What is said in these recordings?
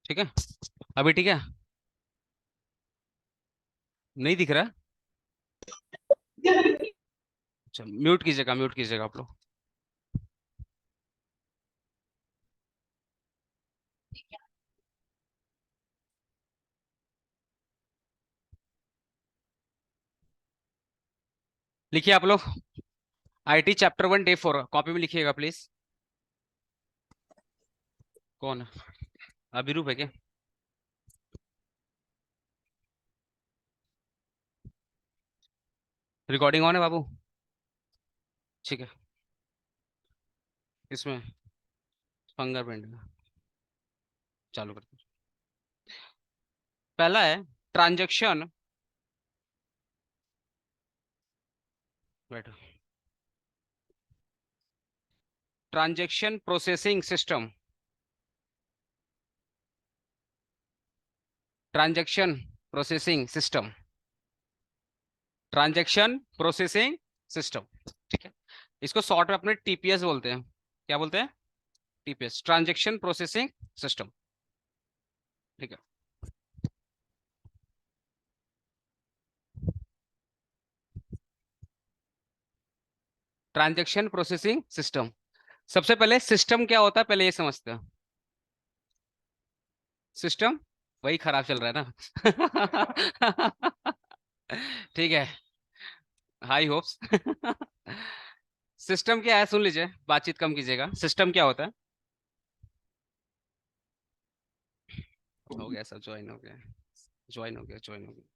ठीक है, अभी ठीक है? नहीं दिख रहा? अच्छा, म्यूट कीजिएगा आप लोग। लिखिए आप लोग, आईटी चैप्टर 1 डे 4 कॉपी में लिखिएगा प्लीज। कौन है? अभिरूप है क्या? रिकॉर्डिंग ऑन है बाबू? ठीक है, इसमें फिंगरप्रिंट चालू करते हैं। पहला है ट्रांजैक्शन, बैठो, transaction processing system. Transaction processing system. Transaction processing system. ठीक है, इसको शॉर्ट में अपने टीपीएस बोलते हैं। क्या बोलते हैं? TPS, transaction processing system. ठीक है, ट्रांजैक्शन प्रोसेसिंग सिस्टम। सबसे पहले सिस्टम क्या होता है पहले ये समझते हैं। सिस्टम वही खराब चल रहा है ना। ठीक है, हाई होप्स। सिस्टम क्या है सुन लीजिए, बातचीत कम कीजिएगा। सिस्टम क्या होता है? हो गया, सब ज्वाइन हो गया, ज्वाइन हो गया, ज्वाइन हो गया।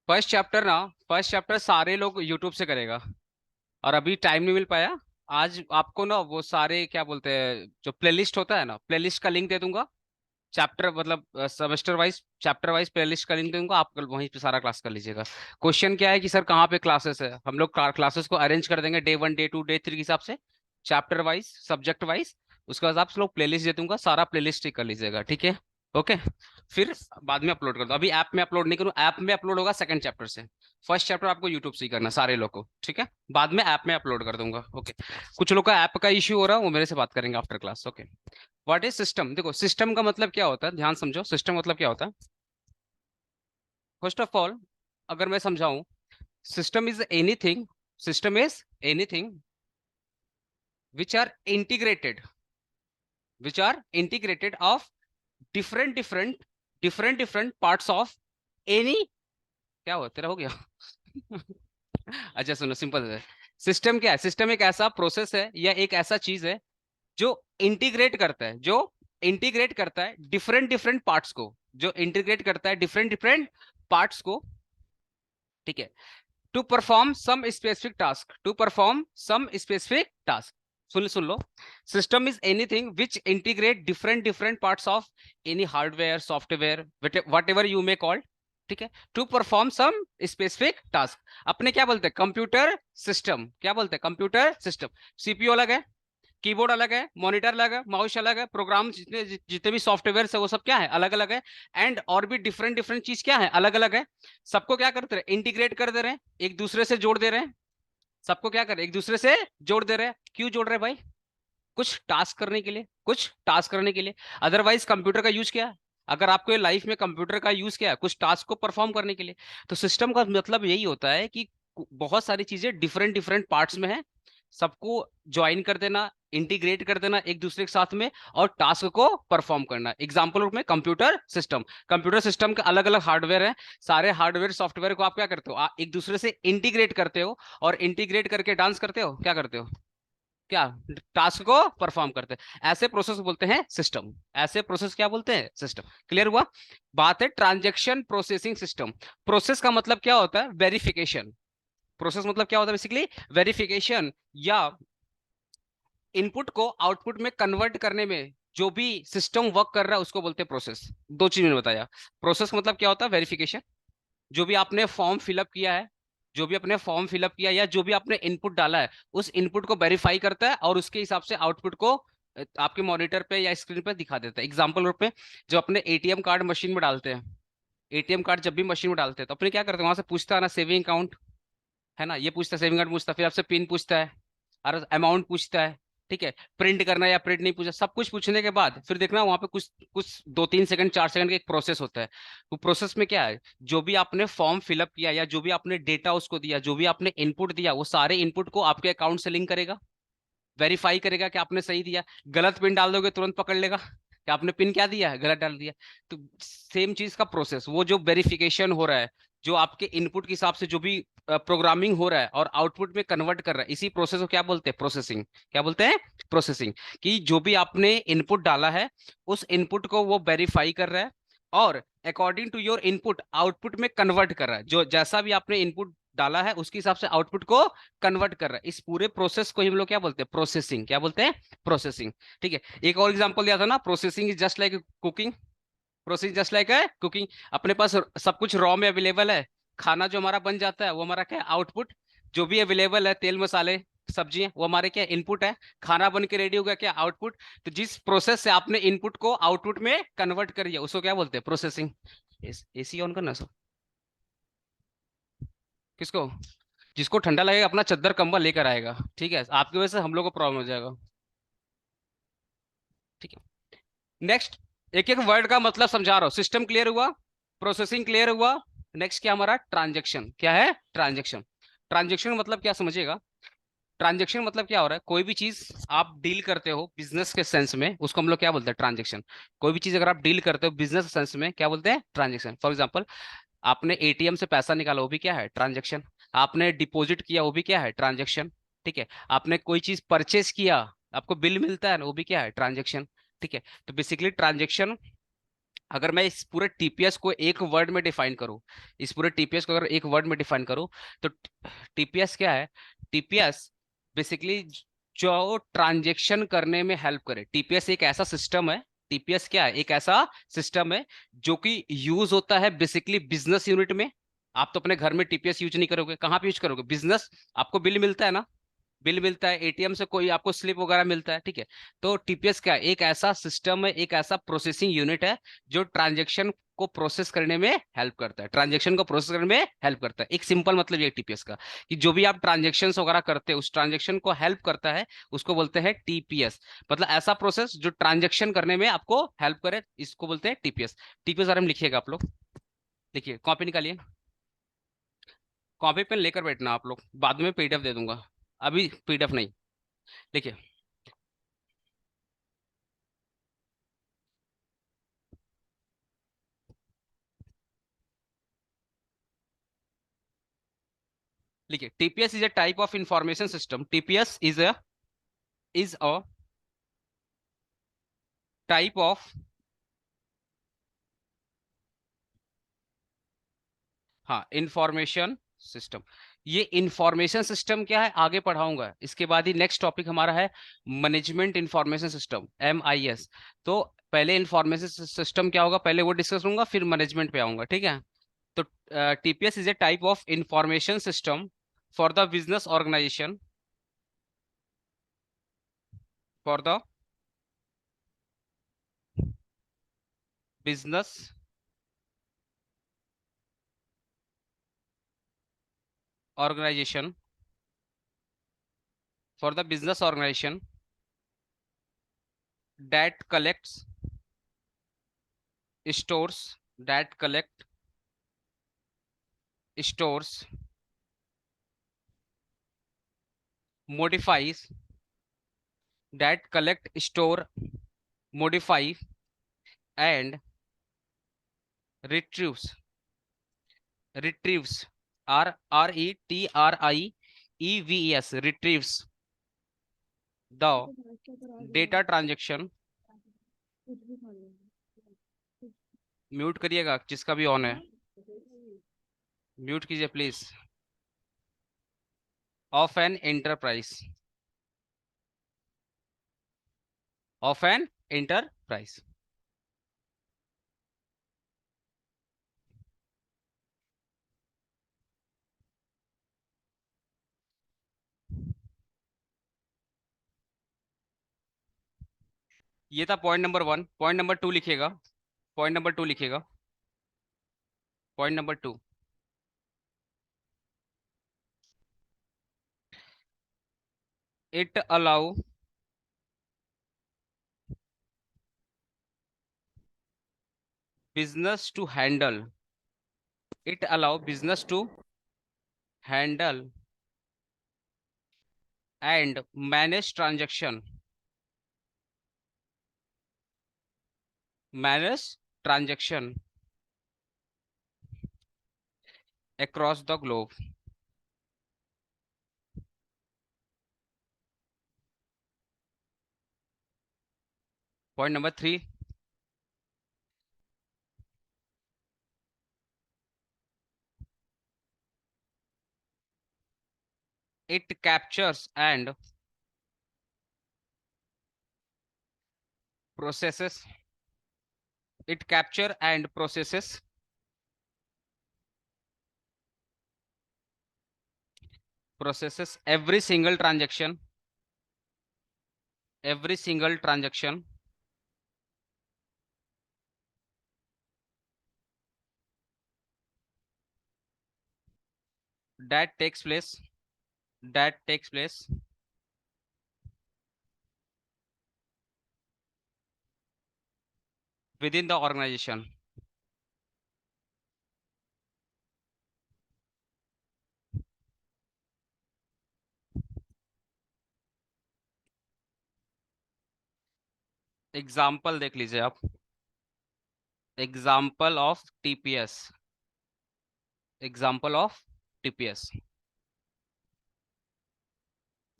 फर्स्ट चैप्टर ना, फर्स्ट चैप्टर सारे लोग यूट्यूब से करेगा, और अभी टाइम नहीं मिल पाया। आज आपको ना वो सारे क्या बोलते हैं जो प्लेलिस्ट होता है ना, प्लेलिस्ट का लिंक दे दूंगा। चैप्टर मतलब semester wise chapter wise playlist का लिंक दे दूंगा, आप कल वहीं पे सारा क्लास कर लीजिएगा। क्वेश्चन क्या है कि सर कहाँ पे क्लासेस है, हम लोग क्लासेस को अरेंज कर देंगे डे 1 डे 2 डे 3 के हिसाब से, चैप्टर वाइज सब्जेक्ट वाइज। उसके बाद आप लोग प्लेलिस्ट दे दूंगा, सारा प्लेलिस्ट ही कर लीजिएगा, ठीक है? ओके, फिर बाद में अपलोड कर दो। अभी ऐप में अपलोड नहीं करूँ, ऐप में अपलोड होगा सेकंड चैप्टर से। फर्स्ट चैप्टर आपको यूट्यूब से ही करना सारे लोग को, ठीक है? बाद में ऐप में अपलोड कर दूंगा। ओके, कुछ लोग का ऐप का इश्यू हो रहा है, वो मेरे से बात करेंगे after class. Okay, what is system? देखो सिस्टम का मतलब क्या होता है, ध्यान समझो, सिस्टम मतलब क्या होता है। फर्स्ट ऑफ ऑल, अगर मैं समझाऊं, system is anything, system is anything which are integrated, which are integrated of different different different different parts of any. क्या हुआ तेरा, हो गया? अच्छा सुनो, सिंपल है। सिस्टम क्या है? सिस्टम एक ऐसा प्रोसेस है या एक ऐसा चीज है जो इंटीग्रेट करता है, जो इंटीग्रेट करता है डिफरेंट डिफरेंट पार्ट्स को, जो इंटीग्रेट करता है डिफरेंट डिफरेंट पार्ट्स को। ठीक है, to perform some specific task, to perform some specific task. सुन लो, system is anything which integrate different different parts of any hardware software whatever you may call. ठीक है, to perform some specific task. अपने क्या बोलते हैं? Computer system. क्या बोलते हैं? Computer system. सीपीयू अलग है, कीबोर्ड अलग है, मॉनिटर अलग है, माउस अलग है, प्रोग्राम जितने जितने भी सॉफ्टवेयर है वो सब क्या है? अलग अलग है। एंड और भी डिफरेंट डिफरेंट चीज क्या है? अलग अलग है। सबको क्या करते रहे? इंटीग्रेट कर दे रहे हैं, एक दूसरे से जोड़ दे रहे हैं। सबको क्या कर रहे हैं? एक दूसरे से जोड़ दे रहे हैं। क्यों जोड़ रहे हैं भाई? कुछ टास्क करने के लिए, कुछ टास्क करने के लिए। अदरवाइज कंप्यूटर का यूज क्या है? अगर आपको लाइफ में कंप्यूटर का यूज क्या है? कुछ टास्क को परफॉर्म करने के लिए। तो सिस्टम का मतलब यही होता है कि बहुत सारी चीजें डिफरेंट डिफरेंट पार्ट्स में है, सबको ज्वाइन कर देना, इंटीग्रेट कर देना एक दूसरे के साथ में, और टास्क को परफॉर्म करना। एग्जाम्पल रूप में कंप्यूटर सिस्टम, कंप्यूटर सिस्टम के अलग अलग हार्डवेयर है। सारे हार्डवेयर सॉफ्टवेयर को आप क्या करते हो? एक दूसरे से इंटीग्रेट करते हो, और इंटीग्रेट करके डांस करते हो, क्या करते हो? क्या? टास्क को परफॉर्म करते हैं। ऐसे प्रोसेस बोलते हैं सिस्टम, ऐसे प्रोसेस क्या बोलते हैं? सिस्टम। क्लियर हुआ? बात है ट्रांजैक्शन प्रोसेसिंग सिस्टम। प्रोसेस का मतलब क्या होता है? वेरिफिकेशन। प्रोसेस मतलब क्या होता है? बेसिकली वेरिफिकेशन, या इनपुट को आउटपुट में कन्वर्ट करने में जो भी सिस्टम वर्क कर रहा है उसको बोलते हैं प्रोसेस। दो चीज मैंने बताया। प्रोसेस मतलब क्या होता है? वेरिफिकेशन, जो भी आपने फॉर्म फिलअप किया है, जो भी अपने फॉर्म फिलअप किया या जो भी आपने इनपुट डाला है, उस इनपुट को वेरीफाई करता है और उसके हिसाब से आउटपुट को आपके मॉनिटर पे या स्क्रीन पे दिखा देता है। एग्जाम्पल रूप में, जो अपने एटीएम कार्ड मशीन में डालते हैं, एटीएम कार्ड जब भी मशीन में डालते हैं तो अपने क्या करते हैं? वहां से पूछता है ना सेविंग अकाउंट, है ना, ये पूछता है सेविंग अकाउंट पूछता है, फिर आपसे पिन पूछता है और अमाउंट पूछता है। ठीक है, प्रिंट करना या प्रिंट नहीं पूछा, सब कुछ पूछने के बाद फिर देखना वहां पे कुछ कुछ 2-3 सेकंड 4 सेकंड का एक प्रोसेस होता है। वो प्रोसेस में क्या है, जो भी आपने फॉर्म फिलअप किया या जो भी आपने डेटा उसको दिया, जो भी आपने इनपुट दिया, वो सारे इनपुट को आपके अकाउंट से लिंक करेगा, वेरीफाई करेगा कि आपने सही दिया। गलत पिन डाल दोगे तुरंत पकड़ लेगा कि आपने पिन क्या दिया है, गलत डाल दिया। तो सेम चीज का प्रोसेस, वो जो वेरिफिकेशन हो रहा है, जो आपके इनपुट के हिसाब से जो भी प्रोग्रामिंग हो रहा है और आउटपुट में कन्वर्ट कर रहा है, इसी प्रोसेस को क्या बोलते हैं, प्रोसेसिंग। क्या बोलते हैं, प्रोसेसिंग। कि जो भी आपने इनपुट डाला है, उस इनपुट को वो वेरीफाई कर रहा है और according to your input output में कन्वर्ट कर रहा है। जो जैसा भी आपने इनपुट डाला है उसके हिसाब से आउटपुट को कन्वर्ट कर रहा है। इस पूरे प्रोसेस को हम लोग क्या बोलते हैं, प्रोसेसिंग। क्या बोलते हैं, प्रोसेसिंग। ठीक है, एक और एग्जांपल दिया था ना, processing is just like cooking. Processing just like है कुकिंग। अपने पास सब कुछ रॉ में अवेलेबल है, खाना जो हमारा बन जाता है वो हमारा क्या है, आउटपुट। जो भी अवेलेबल है, तेल मसाले सब्जियां, वो हमारे क्या इनपुट है। खाना बन के रेडी हो गया, क्या आउटपुट। तो जिस प्रोसेस से आपने इनपुट को आउटपुट में कन्वर्ट करिए उसको क्या बोलते हैं, प्रोसेसिंग। एसी ऑन करना सब। किसको, जिसको ठंडा लगेगा अपना चद्दर कंबल लेकर आएगा, ठीक है, आपकी वजह से हम लोग को प्रॉब्लम हो जाएगा। ठीक है, नेक्स्ट। एक एक वर्ड का मतलब समझा रहा हूँ। सिस्टम क्लियर हुआ, प्रोसेसिंग क्लियर हुआ। नेक्स्ट क्या हमारा, ट्रांजेक्शन। क्या है, ट्रांजेक्शन। ट्रांजेक्शन मतलब क्या समझिएगा। ट्रांजेक्शन मतलब क्या हो रहा है, कोई भी चीज आप डील करते हो बिजनेस के सेंस में, उसको हम लोग क्या बोलते हैं, ट्रांजेक्शन। कोई भी चीज अगर आप डील करते हो बिजनेस सेंस में, क्या बोलते हैं, ट्रांजेक्शन। फॉर एग्जांपल, आपने एटीएम से पैसा निकाला, वो भी क्या है, ट्रांजेक्शन। आपने डिपॉजिट किया, वो भी क्या है, ट्रांजेक्शन। ठीक है, आपने कोई चीज परचेस किया, आपको बिल मिलता है ना, वो भी क्या है, ट्रांजेक्शन। ठीक है, तो बेसिकली ट्रांजेक्शन, अगर मैं इस पूरे टीपीएस को एक वर्ड में डिफाइन करूं, इस पूरे टीपीएस को अगर एक वर्ड में डिफाइन करूं, तो टीपीएस क्या है, टीपीएस बेसिकली जो ट्रांजेक्शन करने में हेल्प करे। टीपीएस एक ऐसा सिस्टम है, टीपीएस क्या है, एक ऐसा सिस्टम है जो कि यूज होता है बेसिकली बिजनेस यूनिट में। आप तो अपने घर में टीपीएस यूज नहीं करोगे, कहाँ पे यूज करोगे, बिजनेस। आपको बिल मिलता है ना, बिल मिलता है, एटीएम से कोई आपको स्लिप वगैरह मिलता है, ठीक है। तो टीपीएस क्या है, एक ऐसा सिस्टम है, एक ऐसा प्रोसेसिंग यूनिट है जो ट्रांजेक्शन को प्रोसेस करने में हेल्प करता है, ट्रांजेक्शन को प्रोसेस करने में हेल्प करता है। एक सिंपल मतलब ये टीपीएस का, कि जो भी आप ट्रांजेक्शन वगैरह करते हैं उस ट्रांजेक्शन को हेल्प करता है, उसको बोलते हैं टीपीएस। मतलब ऐसा प्रोसेस जो ट्रांजेक्शन करने में आपको हेल्प करे, इसको बोलते हैं टीपीएस। टीपीएस बारे में लिखिएगा आप लोग, लिखिए, कॉपी निकालिए, कॉपी पेन लेकर बैठना आप लोग, बाद में पीडीएफ दे दूंगा, अभी पीडीएफ नहीं। लिखिए, लिखिए, TPS is a type of information system. TPS is a type of, हाँ, इंफॉर्मेशन सिस्टम। ये इंफॉर्मेशन सिस्टम क्या है आगे पढ़ाऊंगा, इसके बाद ही नेक्स्ट टॉपिक हमारा है मैनेजमेंट इंफॉर्मेशन सिस्टम, MIS। तो पहले इंफॉर्मेशन सिस्टम क्या होगा, पहले वो डिस्कस करूंगा, फिर मैनेजमेंट पे आऊंगा, ठीक है। तो TPS is a type of information system for the business organisation, for the business organisation, for the business organisation that collects, stores, that collect, stores, modifies, that collect, store, modify, and retrieves, retrieves, RETRIEVES, retrieves the data transaction। Mute करिएगा जिसका भी on है, mute कीजिए please. Of an enterprise, of an enterprise. ये था point number 1। Point number 2 लिखिएगा, point number 2 लिखिएगा, point number 2। It allow business to handle, it allow business to handle and manage transaction across the globe. Point number 3, it captures and processes it capture and processes every single transaction that takes place that takes place within the organization. Example देख लीजिए आप, example of TPS, example of TPS.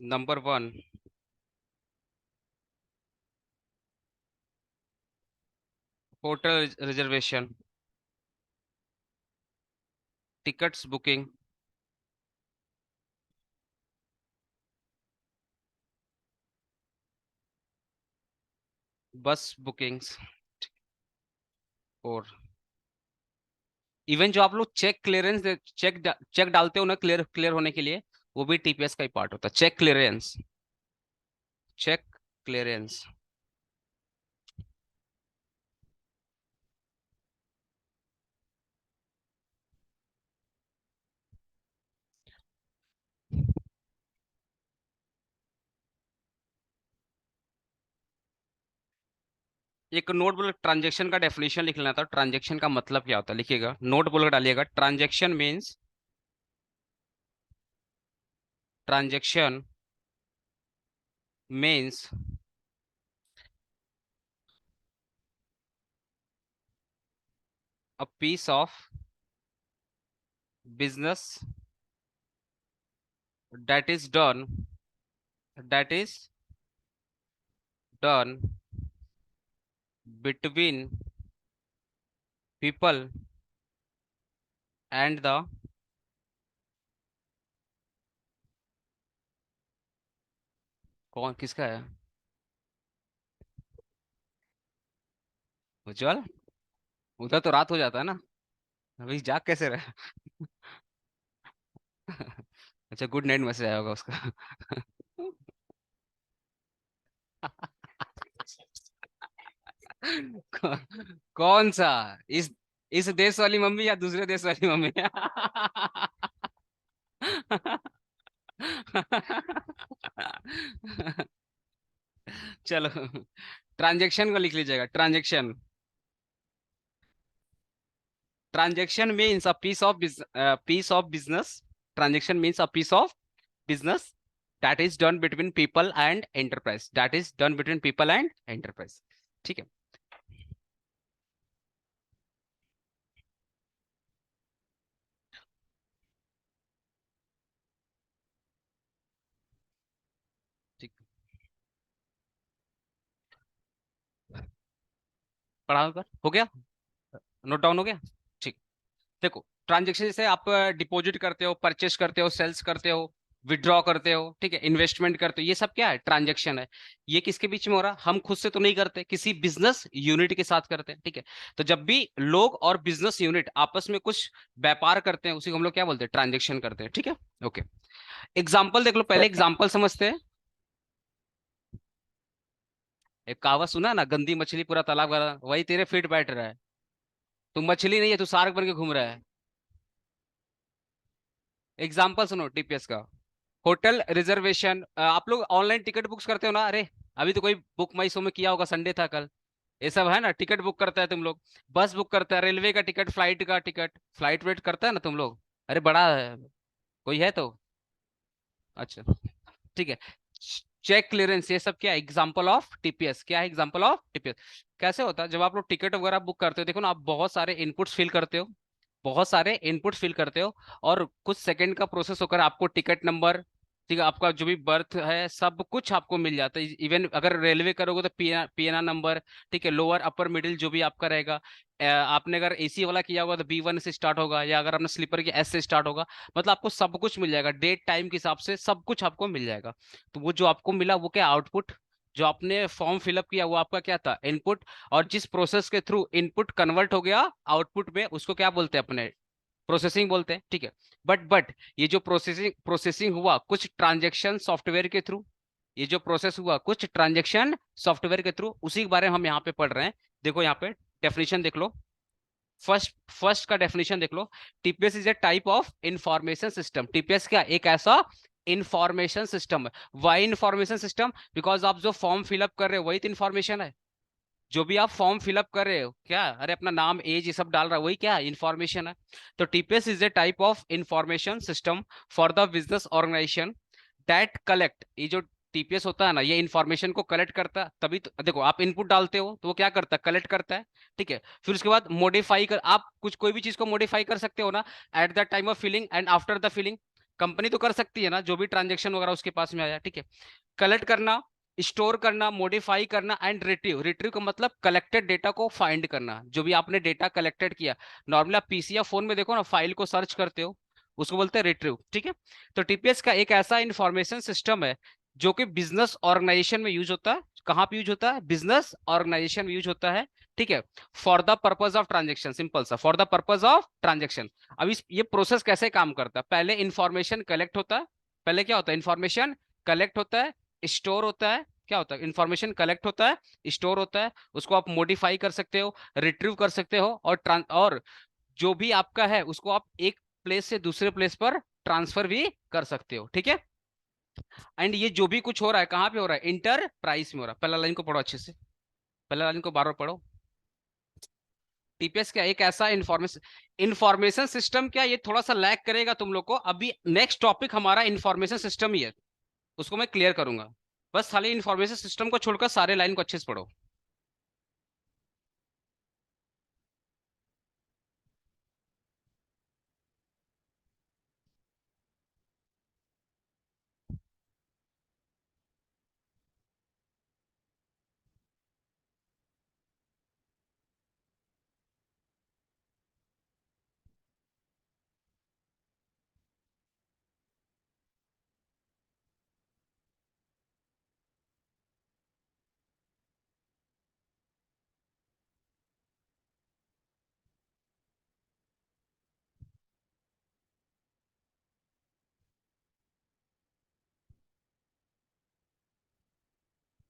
Number 1, hotel reservation, tickets booking, बस bookings, और even जो आप लोग check clearance check डालते हो ना, क्लियर क्लियर होने के लिए, वो भी टीपीएस का ही पार्ट होता है। Check clearance. एक नोट बोल ट्रांजेक्शन का डेफिनेशन लिख लेना था। ट्रांजेक्शन का मतलब क्या होता है लिखिएगा, नोट बोलकर डालिएगा। Transaction means a piece of business that is done between people and the कौन किसका है? उज्जवल, उधर तो रात हो जाता है ना, अभी जाग कैसे रहा? अच्छा, गुड नाइट मैसेज आया होगा उसका। कौन सा? इस देश वाली मम्मी या दूसरे देश वाली मम्मी? चलो, ट्रांजेक्शन को लिख लीजिएगा। Transaction means a piece of business. Transaction means a piece of business that is done between people and enterprise। ठीक है। ठीक, पढ़ा कर हो गया, नोट डाउन हो गया। ठीक, देखो ट्रांजेक्शन जैसे आप डिपॉजिट करते हो, परचेस करते हो, सेल्स करते हो, विड्रॉ करते हो, ठीक है, इन्वेस्टमेंट करते हो, ये सब क्या है? ट्रांजेक्शन है। ये किसके बीच में हो रहा? हम खुद से तो नहीं करते, किसी बिजनेस यूनिट के साथ करते हैं। ठीक है, तो जब भी लोग और बिजनेस यूनिट आपस में कुछ व्यापार करते हैं, उसी को हम लोग क्या बोलते हैं? ट्रांजेक्शन करते हैं। ठीक है, ओके। एग्जाम्पल देख लो, पहले एग्जाम्पल समझते हैं। एक कहावत सुना ना, गंदी मछली पूरा तालाब भरा, वही तेरे फिट बैठ रहा है। तू मछली नहीं है, तू शार्क बन के घूम रहा है। एग्जाम्पल सुनो टीपीएस का। होटल रिजर्वेशन, आप लोग ऑनलाइन टिकट बुक्स करते हो ना? अरे, अभी तो कोई बुक माई शो में किया होगा, संडे था कल। ये सब है ना, टिकट बुक करता है तुम लोग, बस बुक करता है, रेलवे का टिकट, फ्लाइट का टिकट, फ्लाइट वेट करता है ना तुम लोग। अरे बड़ा है, कोई है तो। अच्छा, ठीक है। चेक क्लियरेंस, ये सब क्या है? Example of TPS. क्या है एग्जांपल ऑफ टीपीएस? कैसे होता है जब आप लोग टिकट वगैरह बुक करते हो, देखो ना, आप बहुत सारे इनपुट्स फिल करते हो, बहुत सारे इनपुट्स फिल करते हो, और कुछ सेकंड का प्रोसेस होकर आपको टिकट नंबर, ठीक है, आपका जो भी बर्थ है सब कुछ आपको मिल जाता है। इवन अगर रेलवे करोगे तो पीएनआर नंबर, ठीक है, लोअर अपर मिडिल जो भी आपका रहेगा। आपने अगर एसी वाला किया होगा तो B1 से स्टार्ट होगा, या अगर आपने स्लीपर किया S से स्टार्ट होगा। मतलब आपको सब कुछ मिल जाएगा, डेट टाइम के हिसाब से सब कुछ आपको मिल जाएगा। तो वो जो आपको मिला वो क्या, आउटपुट। जो आपने फॉर्म फिलअप किया वो आपका क्या था, इनपुट। और जिस प्रोसेस के थ्रू इनपुट कन्वर्ट हो गया आउटपुट में, उसको क्या बोलते हैं अपने, प्रोसेसिंग बोलते हैं, ठीक है। बट ये जो प्रोसेसिंग प्रोसेसिंग हुआ कुछ ट्रांजेक्शन सॉफ्टवेयर के थ्रू, ये जो प्रोसेस हुआ कुछ ट्रांजेक्शन सॉफ्टवेयर के थ्रू, उसी के बारे में हम यहाँ पे पढ़ रहे हैं। देखो यहाँ पे डेफिनेशन देख लो, फर्स्ट फर्स्ट का डेफिनेशन देख लो। TPS is a type of information system. TPS क्या, एक ऐसा इंफॉर्मेशन सिस्टम है। Why information system? बिकॉज आप जो फॉर्म फिलअप कर रहे हो वही तो इंफॉर्मेशन है। जो भी आप फॉर्म फिलअप कर रहे हो क्या, अरे अपना नाम एज ये सब डाल रहा है, वही क्या, इंफॉर्मेशन है। तो TPS is a type of information system for the business organisation that collect. ये जो टीपीएस होता है ना, ये इंफॉर्मेशन को कलेक्ट करता है, तभी तो देखो आप इनपुट डालते हो तो वो क्या करता है, कलेक्ट करता है, ठीक है। फिर उसके बाद मॉडिफाई कर, आप कुछ कोई भी चीज को मॉडिफाई कर सकते हो ना, at the time of filling and after the filling. Company तो कर सकती है ना, जो भी ट्रांजेक्शन वगैरह उसके पास में आया, ठीक है। कलेक्ट करना, स्टोर करना, मॉडिफाई करना एंड रिट्रीव। रिट्रीव का मतलब कलेक्टेड डेटा को फाइंड करना, जो भी आपने डेटा कलेक्टेड किया। नॉर्मली आप पीसी या फोन में देखो ना, फाइल को सर्च करते हो, उसको बोलते हैं रिट्रीव, ठीक है। तो टीपीएस का एक ऐसा इंफॉर्मेशन सिस्टम है जो कि बिजनेस ऑर्गेनाइजेशन में यूज होता है। कहाँ पे यूज होता है, बिजनेस ऑर्गेनाइजेशन में यूज होता है, ठीक है। For the purpose of transaction, simple सा, for the purpose of transaction. अब इस ये प्रोसेस कैसे काम करता है, पहले इंफॉर्मेशन कलेक्ट होता है। पहले क्या होता है, इंफॉर्मेशन कलेक्ट होता है, स्टोर होता है। क्या होता है, इंफॉर्मेशन कलेक्ट होता है, स्टोर होता है, उसको आप मॉडिफाई कर सकते हो, रिट्रीव कर सकते हो, और जो भी आपका है उसको आप एक प्लेस से दूसरे प्लेस पर ट्रांसफर भी कर सकते हो, ठीक है। एंड ये जो भी कुछ हो रहा है कहाँ पे हो रहा है, इंटरप्राइज में हो रहा है। पहला लाइन को पढ़ो अच्छे से, पहला लाइन को बार बार पढ़ो। टीपीएस क्या, एक ऐसा इंफॉर्मेशन इंफॉर्मेशन सिस्टम, क्या ये थोड़ा सा लैग करेगा तुम लोग को, अभी नेक्स्ट टॉपिक हमारा इंफॉर्मेशन सिस्टम ही है, उसको मैं क्लियर करूंगा। बस खाली इंफॉर्मेशन सिस्टम को छोड़कर सारे लाइन को अच्छे से पढ़ो।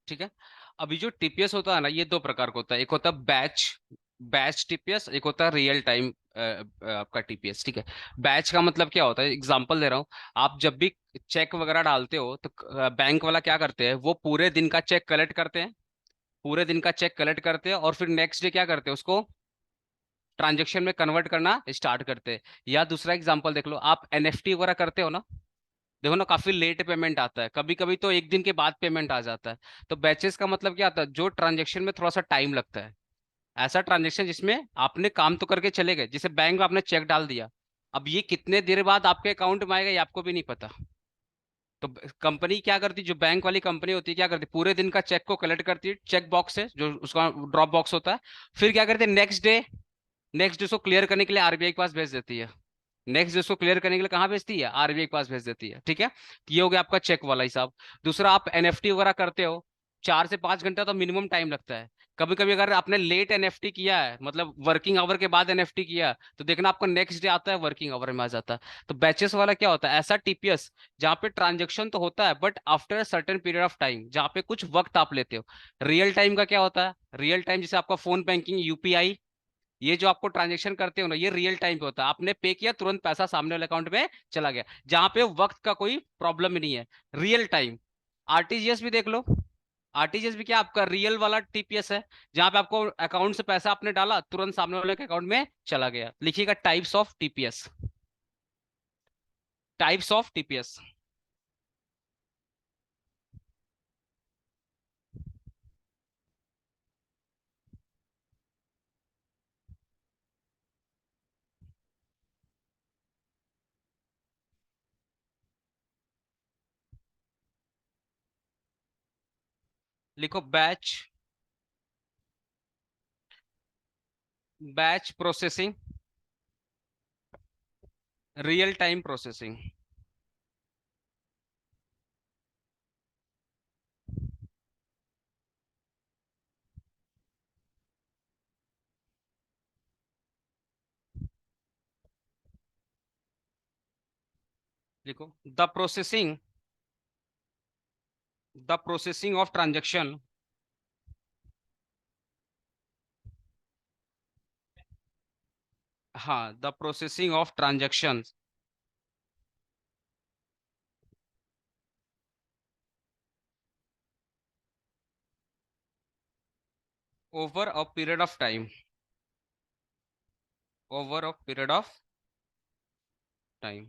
ठीक है। अभी जो टीपीएस होता है ना, ये दो प्रकार का होता है, एक होता है बैच, बैच टीपीएस, एक होता है रियल टाइम आपका टीपीएस, ठीक है। बैच का मतलब क्या होता है, एग्जांपल दे रहा हूँ। आप जब भी चेक वगैरह डालते हो तो बैंक वाला क्या करते हैं, वो पूरे दिन का चेक कलेक्ट करते हैं, पूरे दिन का चेक कलेक्ट करते हैं, और फिर नेक्स्ट डे क्या करते हैं, उसको ट्रांजेक्शन में कन्वर्ट करना स्टार्ट करते हैं। या दूसरा एग्जांपल देख लो, आप एनएफटी वगैरह करते हो ना, देखो ना, काफी लेट पेमेंट आता है, कभी कभी तो एक दिन के बाद पेमेंट आ जाता है। तो बैचेस का मतलब क्या आता है, जो ट्रांजेक्शन में थोड़ा सा टाइम लगता है, ऐसा ट्रांजेक्शन जिसमें आपने काम तो करके चले गए, जैसे बैंक में आपने चेक डाल दिया, अब ये कितने देर बाद आपके अकाउंट में आएगा ये आपको भी नहीं पता। तो कंपनी क्या करती, जो बैंक वाली कंपनी होती है क्या करती, पूरे दिन का चेक को कलेक्ट करती है, चेक बॉक्स है जो उसका ड्रॉप बॉक्स होता है। फिर क्या करते हैं, नेक्स्ट डे उसको क्लियर करने के लिए आरबीआई के पास भेज देती है। नेक्स्ट जिसको क्लियर करने के लिए कहाँ भेजती है, आरबीआई के पास भेज देती है, ठीक है। तो ये हो गया आपका चेक वाला हिसाब। दूसरा, आप एनएफटी वगैरह करते हो, 4 से 5 घंटा तो मिनिमम टाइम लगता है। कभी कभी अगर आपने लेट एनएफटी किया है, मतलब वर्किंग आवर के बाद एनएफटी किया है, तो देखना आपको नेक्स्ट डे आता है, वर्किंग आवर में आ जाता है। तो बैचेस वाला क्या होता है, ऐसा टीपीएस जहाँ पे ट्रांजेक्शन तो होता है but after certain period of time, जहाँ पे कुछ वक्त आप लेते हो। रियल टाइम का क्या होता है, रियल टाइम जैसे आपका फोन बैंकिंग, यूपीआई, ये जो आपको ट्रांजेक्शन करते हो ना, ये रियल टाइम पे होता है, आपने पे किया तुरंत पैसा सामने वाले अकाउंट में चला गया, जहां पे वक्त का कोई प्रॉब्लम ही नहीं है, रियल टाइम। आरटीजीएस भी देख लो, आरटीजीएस भी क्या आपका रियल वाला टीपीएस है, जहां पे आपको अकाउंट से पैसा आपने डाला, तुरंत सामने वाले के अकाउंट में चला गया। लिखिएगा types of TPS, types of TPS. लिखो batch, batch processing, real time processing. लिखो द प्रोसेसिंग ऑफ ट्रांजेक्शन, हाँ the processing of transaction over a period of time, over a period of time,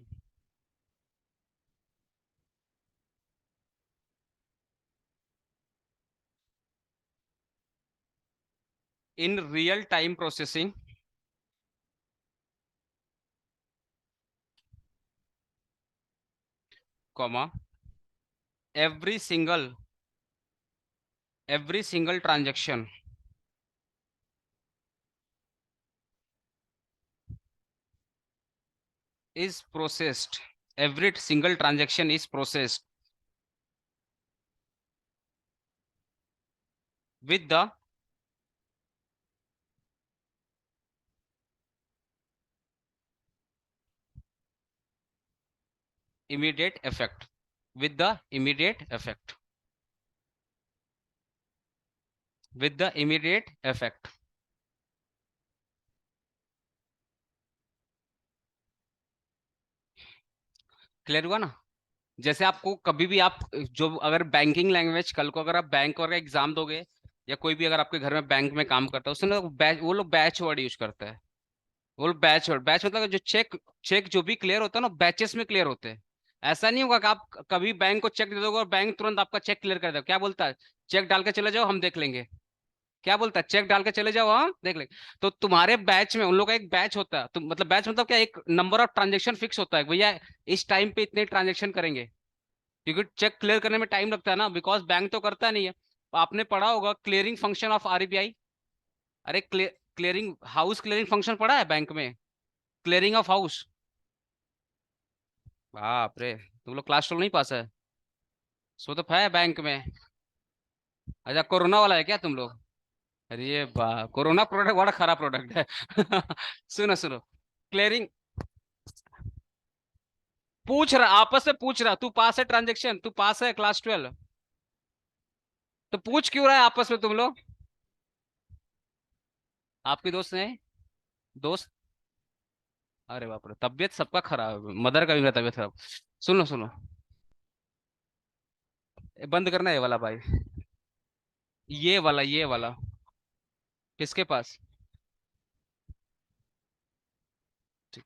in real time processing, comma every single, every single transaction is processed, every single transaction is processed with the immediate effect, with the immediate effect, with the immediate effect। Clear हुआ ना? जैसे आपको कभी भी आप जो अगर banking language, कल को अगर आप बैंक और एग्जाम दोगे, या कोई भी अगर आपके घर में बैंक में काम करता है, उसमें बैच, वो लोग बैच वर्ड यूज करता है। वो लोग बैच वर्ड, बैच मतलब जो चेक, चेक जो भी क्लियर होता है ना, बैचेस में क्लियर होते हैं। ऐसा नहीं होगा कि आप कभी बैंक को चेक दे दोगे और बैंक तुरंत आपका चेक क्लियर कर देगा। क्या बोलता है? चेक डाल के चले जाओ, हम देख लेंगे। क्या बोलता है? चेक डाल के चले जाओ, हाँ देख ले। तो तुम्हारे बैच में उन लोग का एक बैच होता है, तो मतलब बैच मतलब क्या, एक नंबर ऑफ ट्रांजेक्शन फिक्स होता है, भैया इस टाइम पे इतने ट्रांजेक्शन करेंगे। क्योंकि चेक क्लियर करने में टाइम लगता है ना, बिकॉज बैंक तो करता नहीं है। आपने पढ़ा होगा क्लियरिंग फंक्शन ऑफ आरबीआई। अरे क्लियरिंग हाउस, क्लियरिंग फंक्शन पढ़ा है बैंक में? Clearing of house. बाप रे, तुम लोग क्लास 12 नहीं पास है? सो तो है बैंक में। अच्छा कोरोना वाला है क्या तुम लोग? अरे ये बा, कोरोना प्रोडक्ट बड़ा खराब प्रोडक्ट है। सुनो सुनो, क्लियरिंग, पूछ रहा, आपस में पूछ रहा, तू पास है ट्रांजेक्शन, तू पास है क्लास 12, तो पूछ क्यों रहा है आपस में तुम लोग? आपके दोस्त ने, दोस्त, अरे बाप रे, तबियत सबका खराब है, मदर का भी मेरा तबियत खराब। सुनो सुनो, बंद करना ये वाला भाई, ये वाला किसके पास? ठीक।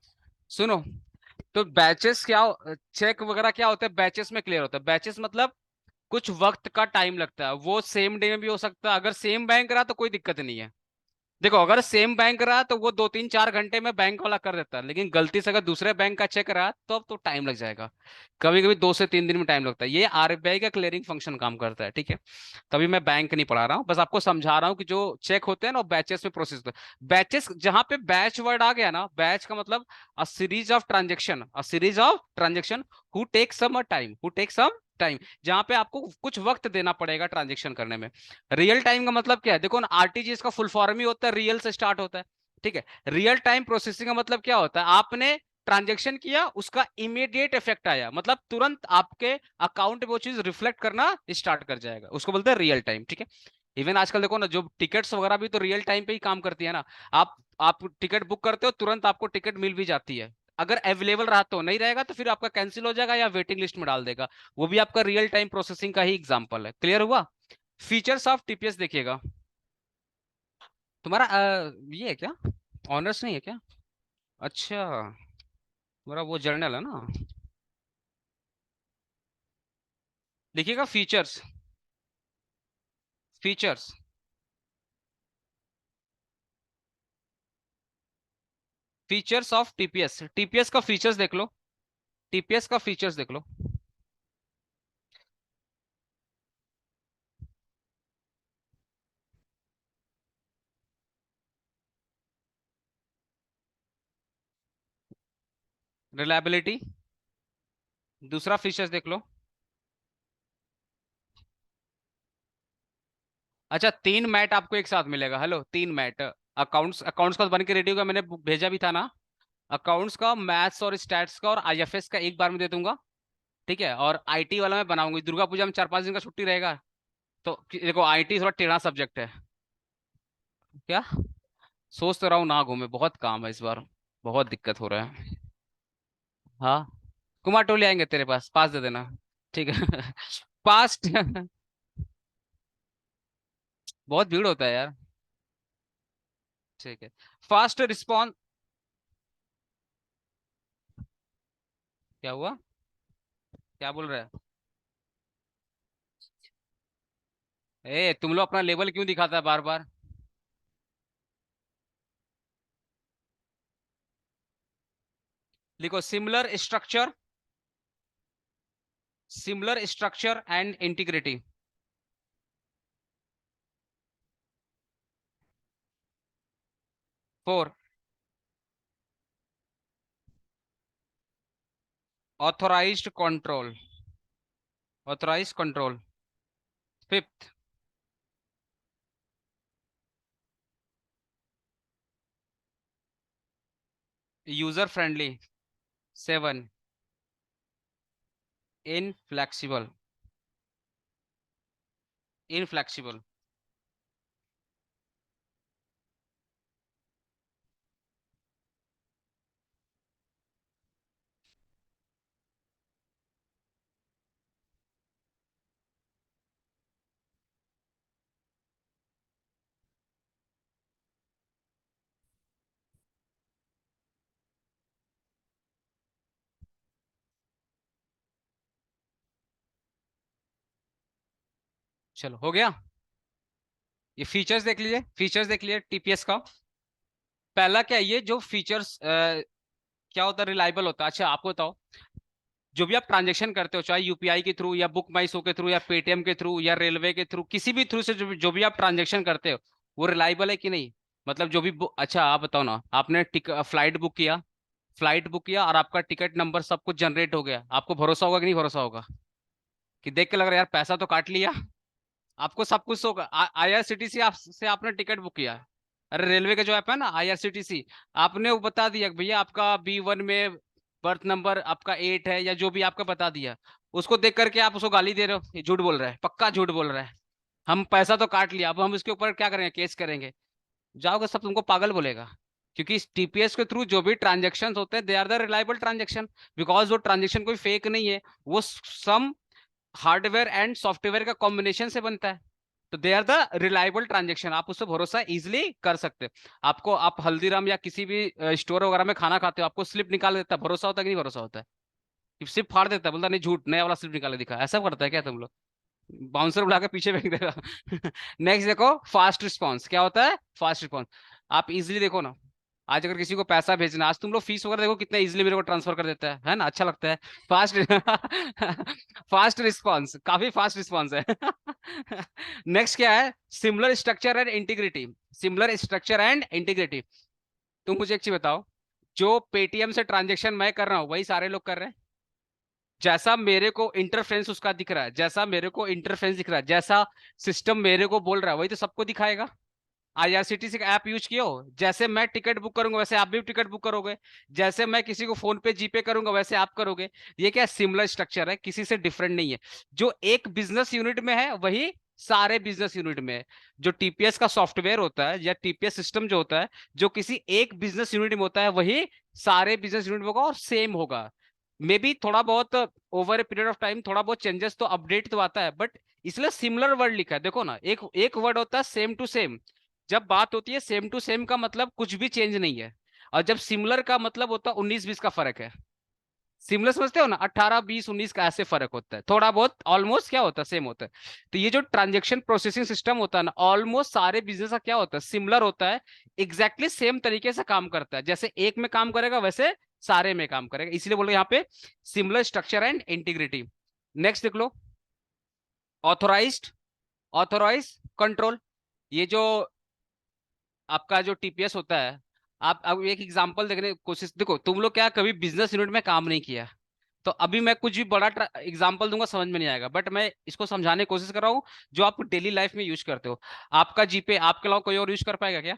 सुनो, तो बैचेस क्या, चेक वगैरह क्या होता है बैचेस में क्लियर होता है। बैचेस मतलब कुछ वक्त का टाइम लगता है, वो सेम डे में भी हो सकता है। अगर सेम बैंक रहा तो कोई दिक्कत नहीं है। देखो अगर सेम बैंक रहा तो वो 2 3 4 घंटे में बैंक वाला कर देता है, लेकिन गलती से अगर दूसरे बैंक का चेक रहा तो अब तो टाइम लग जाएगा। कभी कभी 2 से 3 दिन में टाइम लगता है। ये आरबीआई का क्लियरिंग फंक्शन काम करता है, ठीक है। तभी मैं बैंक नहीं पढ़ा रहा हूँ, बस आपको समझा रहा हूँ कि जो चेक होते हैं ना बैचेस में प्रोसेस होते हैं। बैचेस, जहां पे बैच वर्ड आ गया ना, बैच का मतलब a series of transaction, a series of transaction who take some time, who take some time, जहां पे आपको कुछ वक्त देना पड़ेगा ट्रांजेक्शन करने में। रियल टाइम का मतलब क्या है? देखो ना, आरटीजीएस का फुल फॉर्म ही होता है, रियल से स्टार्ट होता है, ठीक है। रियल टाइम प्रोसेसिंग का मतलब क्या होता है? आपने ट्रांजेक्शन किया, उसका इमीडिएट इफेक्ट आया, मतलब तुरंत आपके अकाउंट में वो चीज रिफ्लेक्ट करना स्टार्ट कर जाएगा, उसको बोलते हैं रियल टाइम, ठीक है। इवन आजकल देखो ना, जो टिकट्स वगैरह भी तो रियल टाइम पे ही काम करती है ना। आप टिकट बुक करते हो, तुरंत आपको टिकट मिल भी जाती है। अगर अवेलेबल रहा तो, नहीं रहेगा तो फिर आपका कैंसिल हो जाएगा या वेटिंग लिस्ट में डाल देगा। वो भी आपका रियल टाइम प्रोसेसिंग का ही एग्जांपल है। क्लियर हुआ? फीचर्स ऑफ टीपीएस देखिएगा। तुम्हारा ये है क्या, ऑनर्स नहीं है क्या? अच्छा, तुम्हारा वो जर्नल है ना। देखिएगा features, features, features of TPS, TPS का फीचर्स देख लो, टीपीएस का फीचर्स देख लो। रिलायबिलिटी, दूसरा फीचर्स देख लो। अच्छा, 3 मैट आपको एक साथ मिलेगा। Hello, 3 mat. अकाउंट्स, अकाउंट्स का बन के रेडी होगा, मैंने भेजा भी था ना। अकाउंट्स का, मैथ्स और स्टैट्स का और आईएफएस का एक बार में दे दूंगा। ठीक है, और आईटी वाला मैं बनाऊंगी, दुर्गा पूजा में 4-5 दिन का छुट्टी रहेगा। तो देखो, आईटी थोड़ा टेढ़ा सब्जेक्ट है। क्या? सोच तो रहा हूँ ना घूमे, बहुत काम है इस बार, बहुत दिक्कत हो रहा है। हाँ, कुमार टोली आएंगे तेरे पास, पास दे देना। ठीक है। पास्ट। बहुत भीड़ होता है यार। ठीक है। Fast response. क्या हुआ? क्या बोल रहा है? ए, तुम लोग अपना लेवल क्यों दिखाता है बार बार? लिखो, similar structure, similar structure and integrity. 4, authorised control, authorised control. 5th, user friendly. 7, inflexible, inflexible. चलो, हो गया। ये फीचर्स देख लीजिए, फीचर्स देख लीजिए टीपीएस का। पहला क्या है, ये जो फीचर्स क्या होता है, रिलायबल होता है। अच्छा, आपको बताओ, जो भी आप ट्रांजेक्शन करते हो, चाहे यूपीआई के थ्रू या बुक माई शो के थ्रू या पेटीएम के थ्रू या रेलवे के थ्रू, किसी भी थ्रू से जो भी आप ट्रांजेक्शन करते हो, वो रिलायबल है कि नहीं? मतलब जो भी अच्छा, आप बताओ ना, आपने फ्लाइट बुक किया, फ्लाइट बुक किया और आपका टिकट नंबर सब कुछ जनरेट हो गया, आपको भरोसा होगा कि नहीं भरोसा होगा? कि देख के लग रहा है यार पैसा तो काट लिया। आपको सब कुछ होगा। आईआरसीटीसी आप से आपने टिकट बुक किया। अरे, रेलवे का जो ऐप है ना आईआरसीटीसी, आपने वो बता दिया कि भैया आपका B1 में बर्थ नंबर आपका 8 है, या जो भी आपका बता दिया, उसको देख करके आप उसको गाली दे रहे हो, ये झूठ बोल रहा है, पक्का झूठ बोल रहा है। हम पैसा तो काट लिया, अब हम इसके ऊपर क्या करेंगे, केस करेंगे। जाओगे, सब तुमको पागल बोलेगा। क्योंकि इस टीपीएस के थ्रू जो भी ट्रांजेक्शन होते हैं, they are the reliable transaction. Because वो ट्रांजेक्शन कोई फेक नहीं है, वो सम हार्डवेयर एंड सॉफ्टवेयर का कॉम्बिनेशन से बनता है। तो they are the reliable transaction, आप उससे भरोसा इजिली कर सकते हो। आपको, आप हल्दीराम या किसी भी स्टोर वगैरह में खाना खाते हो, आपको स्लिप निकाल देता है, भरोसा होता है कि नहीं भरोसा होता है? स्लिप फाड़ देता है, बोलता नहीं, झूठ, नया वाला स्लिप निकाल के दिखा, ऐसा करता है क्या तुम लोग? बाउंसर बुला के पीछे फेंक देगा। नेक्स्ट देखो, फास्ट रिस्पॉन्स क्या होता है, फास्ट रिस्पॉन्स। आप इजिली देखो ना, आज अगर किसी को पैसा भेजना, आज तुम लोग फीस वगैरह देखो कितना इजिली मेरे को ट्रांसफर कर देता है ना, अच्छा लगता है। फास्ट। फास्ट रिस्पॉन्स, काफी फास्ट रिस्पॉन्स है। नेक्स्ट क्या है, similar structure and integrity, similar structure and integrity. तुम मुझे एक चीज बताओ, जो पेटीएम से ट्रांजेक्शन मैं कर रहा हूँ वही सारे लोग कर रहे हैं। जैसा मेरे को इंटरफेरेंस उसका दिख रहा है, जैसा मेरे को इंटरफेरेंस दिख रहा है, जैसा सिस्टम मेरे को बोल रहा है, वही तो सबको दिखाएगा। आईआरसीटीसी का ऐप यूज किया हो, जैसे मैं टिकट बुक करूंगा वैसे आप भी टिकट बुक करोगे। जैसे मैं किसी को फोन पे जीपे करूंगा वैसे आप करोगे। ये क्या सिमिलर स्ट्रक्चर है, किसी से डिफरेंट नहीं है। जो एक बिजनेस यूनिट में है वही सारे बिजनेस यूनिट में है। जो टीपीएस का सॉफ्टवेयर होता है या टीपीएस सिस्टम जो होता है, जो किसी एक बिजनेस यूनिट में होता है, वही सारे बिजनेस यूनिट में होगा और सेम होगा। मे बी थोड़ा बहुत over a period of time थोड़ा बहुत चेंजेस तो अपडेट तो आता है, बट इसलिए सिमिलर वर्ड लिखा है, देखो ना, एक एक वर्ड होता है सेम टू सेम। जब बात होती है सेम टू सेम का मतलब कुछ भी चेंज नहीं है, और जब सिमिलर का मतलब होता है 19-20 का फर्क है। सिमिलर समझते हो ना, 18-20-19 का ऐसे फर्क होता है, थोड़ा बहुत ऑलमोस्ट क्या होता है, सेम होता है। तो ये जो ट्रांजेक्शन प्रोसेसिंग सिस्टम होता है ना, ऑलमोस्ट सारे बिजनेस का क्या होता है, सिमिलर होता है। एग्जैक्टली सेम तरीके से काम करता है, जैसे एक में काम करेगा वैसे सारे में काम करेगा, इसलिए बोलो यहाँ पे similar structure and integrity. Next देख लो, ऑथोराइज्ड, ऑथोराइज कंट्रोल। ये जो आपका जो टीपीएस होता है, आप अब एक एग्जांपल देखने की कोशिश, देखो तुम लोग क्या कभी बिजनेस यूनिट में काम नहीं किया, तो अभी मैं कुछ भी बड़ा एग्जांपल दूंगा समझ में नहीं आएगा, बट मैं इसको समझाने की कोशिश कर रहा हूँ जो आप डेली लाइफ में यूज करते हो। आपका जीपे आपके अलावा कोई और यूज कर पाएगा क्या?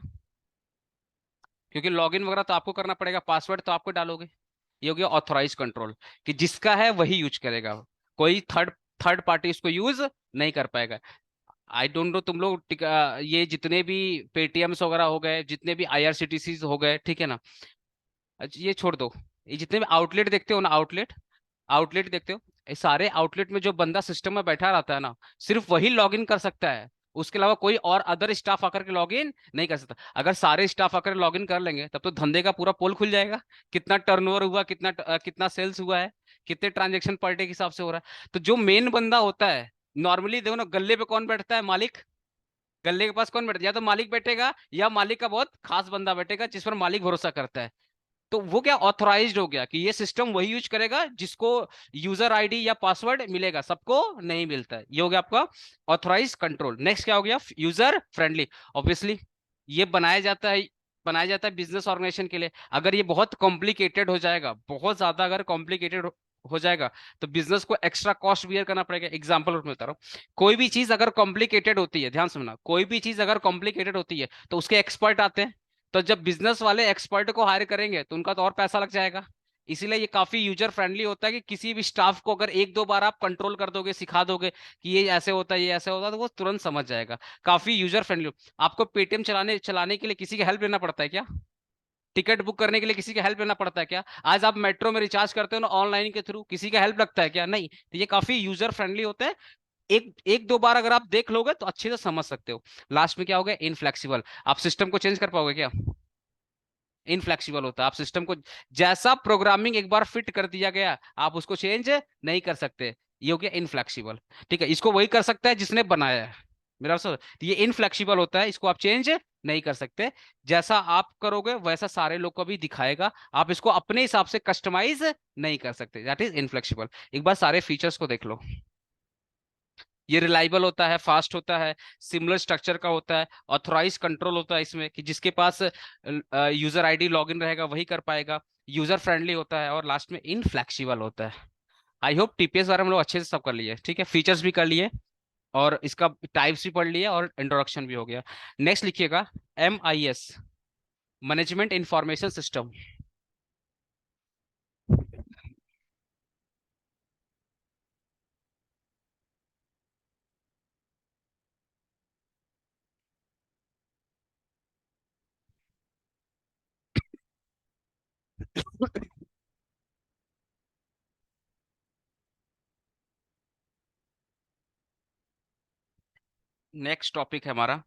क्योंकि लॉगिन वगैरह तो आपको करना पड़ेगा, पासवर्ड तो आपको डालोगे। ये हो गया ऑथोराइज कंट्रोल, कि जिसका है वही यूज करेगा, कोई थर्ड थर्ड पार्टी इसको यूज नहीं कर पाएगा। आई डोंट नो तुम लोग ये जितने भी पेटीएम्स वगैरह हो गए, जितने भी आईआरसीटीसी हो गए, ठीक है ना, अच्छा ये छोड़ दो, ये जितने भी आउटलेट देखते हो ना, आउटलेट, आउटलेट देखते हो, ये सारे आउटलेट में जो बंदा सिस्टम में बैठा रहता है ना, सिर्फ वही लॉग इन कर सकता है। उसके अलावा कोई और अदर स्टाफ आकर के लॉग इन नहीं कर सकता। अगर सारे स्टाफ आकर लॉग इन कर लेंगे तब तो धंधे का पूरा पोल खुल जाएगा, कितना टर्नओवर हुआ, कितना सेल्स हुआ है, कितने ट्रांजेक्शन पर डे के हिसाब से हो रहा है। तो जो मेन बंदा होता है, नॉर्मली देखो ना, गल्ले पे कौन बैठता है, मालिक। गल्ले के पास कौन बैठता है, या तो मालिक बैठेगा या मालिक का बहुत खास बंदा बैठेगा जिस पर मालिक भरोसा करता है। तो वो क्या ऑथोराइज्ड हो गया कि ये सिस्टम वही यूज करेगा जिसको यूजर आईडी या पासवर्ड मिलेगा, सबको नहीं मिलता है। ये हो गया आपका ऑथोराइज कंट्रोल। नेक्स्ट क्या हो गया, यूजर फ्रेंडली। ऑब्वियसली ये बनाया जाता है बिजनेस ऑर्गेनाइजेशन के लिए। अगर ये बहुत कॉम्प्लिकेटेड हो जाएगा, बहुत ज्यादा अगर कॉम्प्लिकेटेड हो जाएगा, तो बिजनेस को एक्स्ट्रा कॉस्ट बियर करना पड़ेगा। एग्जाम्पल में बता रहा हूँ, कोई भी चीज अगर कॉम्प्लिकेटेड होती है, ध्यान सुनना, कोई भी चीज अगर कॉम्प्लिकेटेड होती है तो उसके एक्सपर्ट आते हैं। तो जब बिजनेस वाले एक्सपर्ट को हायर करेंगे तो उनका तो और पैसा लग जाएगा। इसीलिए ये काफी यूजर फ्रेंडली होता है कि किसी भी स्टाफ को अगर एक दो बार आप कंट्रोल कर दोगे, सिखा दोगे कि ये ऐसे होता है, ये ऐसे होता है, तो वो तुरंत समझ जाएगा। काफी यूजर फ्रेंडली। आपको पेटीएम चलाने चलाने के लिए किसी की हेल्प लेना पड़ता है क्या? टिकट बुक करने के लिए किसी का हेल्प लेना पड़ता है क्या? आज आप मेट्रो में रिचार्ज करते हो ना ऑनलाइन के थ्रू, किसी का हेल्प लगता है क्या? नहीं। तो ये काफी यूजर फ्रेंडली होते हैं। एक एक दो बार अगर आप देख लोगे तो अच्छे से समझ सकते हो। लास्ट में क्या हो गया, इनफ्लेक्सिबल। आप सिस्टम को चेंज कर पाओगे क्या? इनफ्लेक्सिबल होता है, आप सिस्टम को जैसा प्रोग्रामिंग एक बार फिट कर दिया गया, आप उसको चेंज नहीं कर सकते। ये हो गया इनफ्लेक्सिबल। ठीक है, इसको वही कर सकता है जिसने बनाया है। मेरा सर, तो ये इनफ्लेक्सिबल होता है, इसको आप चेंज नहीं कर सकते। जैसा आप करोगे वैसा सारे लोग को भी दिखाएगा, आप इसको अपने हिसाब से कस्टमाइज नहीं कर सकते, दैट इज इनफ्लेक्सिबल। एक बार सारे फीचर्स को देख लो। ये रिलायबल होता है, फास्ट होता है, सिमिलर स्ट्रक्चर का होता है, ऑथोराइज कंट्रोल होता है इसमें, कि जिसके पास यूजर आईडी लॉगिन रहेगा वही कर पाएगा, यूजर फ्रेंडली होता है, और लास्ट में इनफ्लेक्सिबल होता है। आई होप टीपीएस बारे में हम लोग अच्छे से सब कर लिए, ठीक है, फीचर्स भी कर लिए, और इसका टाइप्स भी पढ़ लिए, और इंट्रोडक्शन भी हो गया। नेक्स्ट लिखिएगा, MIS, management information system. Next topic है हमारा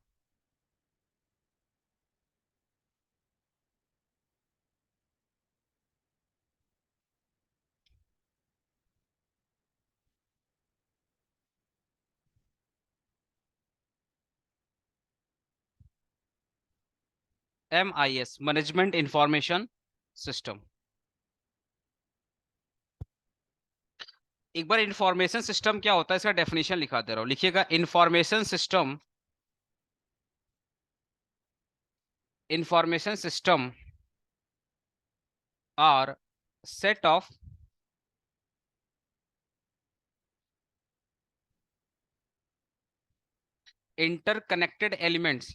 MIS, मैनेजमेंट इंफॉर्मेशन सिस्टम। एक बार इंफॉर्मेशन सिस्टम क्या होता है इसका डेफिनेशन लिखा दे रहा हूं, लिखिएगा, information system are set of interconnected elements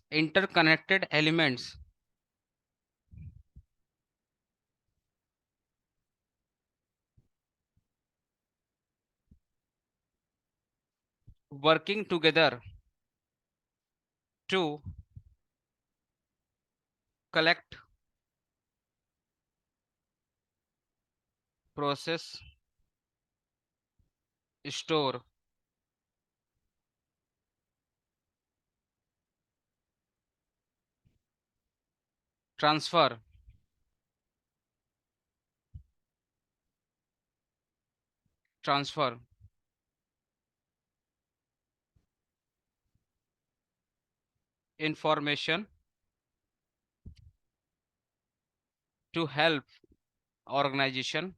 working together to collect, process, store transfer, transfer, information to help organization,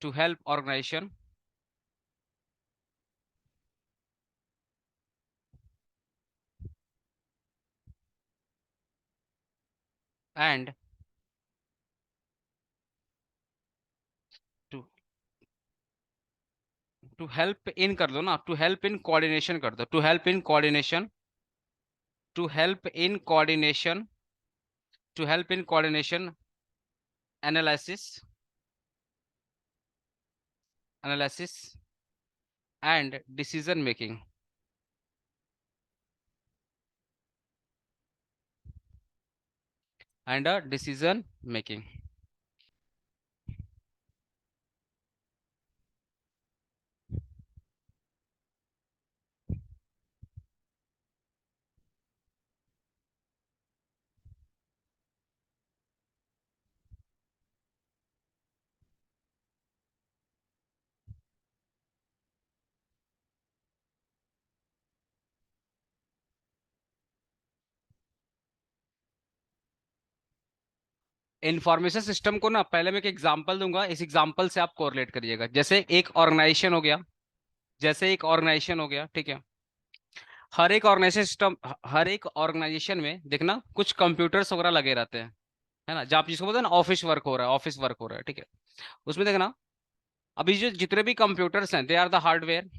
to help organization and to to help in कर दो ना, टू हेल्प इन कोऑर्डिनेशन कर दो, to help in coordination, to help in coordination, to help in coordination, analysis, analysis and decision making, and decision making. Information system को ना, पहले मैं एक एग्जांपल दूंगा, इस एग्जांपल से आप कोरिलेट करिएगा। जैसे एक ऑर्गेनाइजेशन हो गया, जैसे एक ऑर्गेनाइजेशन हो गया, ठीक है। हर एक ऑर्गेनाइजेशन सिस्टम, हर एक ऑर्गेनाइजेशन में देखना कुछ कंप्यूटर्स वगैरह लगे रहते हैं, है ना, जहाँ आप जिसको बोलते हैं ना ऑफिस वर्क हो रहा है, ऑफिस वर्क हो रहा है, ठीक है। उसमें देखना, अभी जो जितने भी कंप्यूटर्स हैं, they are the hardware,